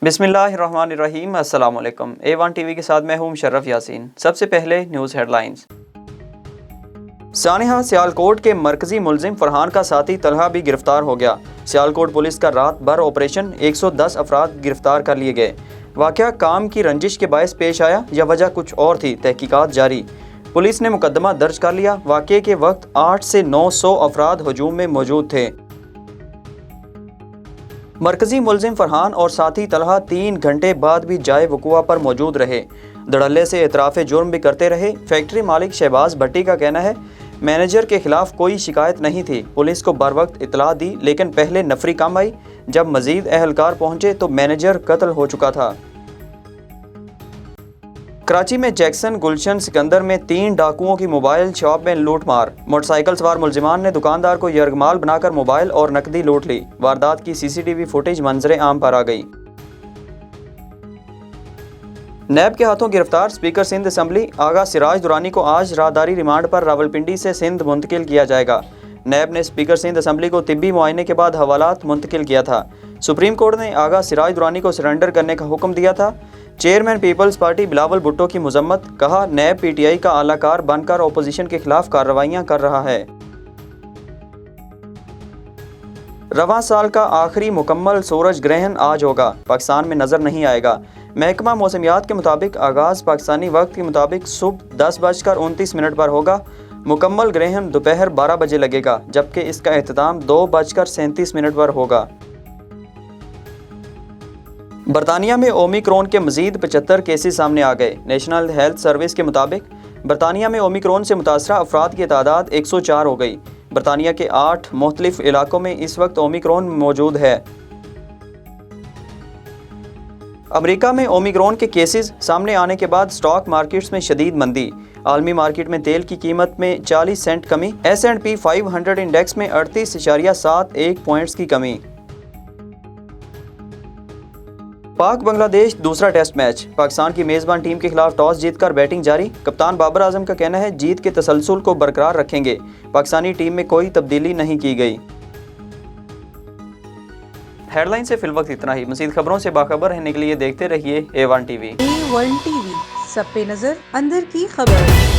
बिस्मिल्लाहिर्रहमानिर्रहीम। अस्सलाम वालेकुम। A1 टीवी के साथ मैं हूं मुशर्रफ यासीन। सबसे पहले न्यूज़ हेडलाइंस। सानिहा सियालकोट के मरकजी मुलजिम फरहान का साथी तलहा भी गिरफ्तार हो गया। सियालकोट पुलिस का रात भर ऑपरेशन 110 अफराद गिरफ्तार कर लिए गए। वाक़या काम की रंजिश के बायस पेश आया या वजह कुछ और थी, तहकीकात जारी। पुलिस ने मुकदमा दर्ज कर लिया। वाक़े के वक्त 8 से 900 अफराद हजूम में मौजूद थे। मरकजी मुलजिम फरहान और साथी तलहा 3 घंटे बाद भी जाए वकुआ पर मौजूद रहे। धड़ल्ले से एतराफ़ जुर्म भी करते रहे। फैक्ट्री मालिक शहबाज भट्टी का कहना है, मैनेजर के खिलाफ कोई शिकायत नहीं थी। पुलिस को बर वक्त इतला दी, लेकिन पहले नफरी कम आई। जब मजीद अहलकार पहुंचे तो मैनेजर कत्ल हो चुका था। कराची में जैक्सन गुलशन सिकंदर में 3 डाकुओं की मोबाइल शॉप में लूटमार। मोटरसाइकिल सवार मुलजिमान ने दुकानदार को यरगमाल बनाकर मोबाइल और नकदी लूट ली। वारदात की CCTV फुटेज मंजरे आम पर आ गई। नैब के हाथों गिरफ्तार स्पीकर सिंध असम्बली आगा सिराज दुरानी को आज राहदारी रिमांड पर रावलपिंडी से सिंध मुंतकिल किया जाएगा। नैब ने स्पीकर सिंध असम्बली को तिब्बी मुआयने के बाद हवालात मुंतकिल किया था। सुप्रीम कोर्ट ने आगा सिराज दुरानी को सरेंडर करने का हुक्म दिया था। चेयरमैन पीपल्स पार्टी बिलावल भुट्टो की मजम्मत, कहा नैब PTI का आलाकार बनकर अपोजिशन के खिलाफ कार्रवाइयां कर रहा है। रवां साल का आखिरी मुकम्मल सूरज ग्रहण आज होगा, पाकिस्तान में नजर नहीं आएगा। महकमा मौसमियात के मुताबिक आगाज़ पाकिस्तानी वक्त के मुताबिक सुबह 10:29 पर होगा। मुकम्मल ग्रहण दोपहर 12 बजे लगेगा, जबकि इसका एहतमाम 2:37 पर होगा। बरतानिया में ओमिक्रॉन के मजीद 75 केसेस सामने आ गए। नेशनल हेल्थ सर्विस के मुताबिक बरतानिया में ओमिक्रॉन से मुतासरा अफराद की तादाद 104 हो गई। बरतानिया के 8 मुख्तलिफ इलाकों में इस वक्त ओमिक्रॉन मौजूद है। अमेरिका में ओमिक्रॉन के केसेस सामने आने के बाद स्टॉक मार्केट्स में शदीद मंदी। आलमी मार्केट में तेल की कीमत में 40 सेंट कमी। S&P 500 इंडेक्स में 38.71 पॉइंट्स की कमी। पाक बांग्लादेश दूसरा टेस्ट मैच। पाकिस्तान की मेज़बान टीम के खिलाफ टॉस जीतकर बैटिंग जारी। कप्तान बाबर आजम का कहना है, जीत के तसलसल को बरकरार रखेंगे। पाकिस्तानी टीम में कोई तब्दीली नहीं की गई। हेडलाइन से फिलवक्त इतना ही। मज़ीद खबरों से बाखबर रहने के लिए देखते रहिए A1 टीवी। A1 टीवी, सब पे नजर, अंदर की खबर।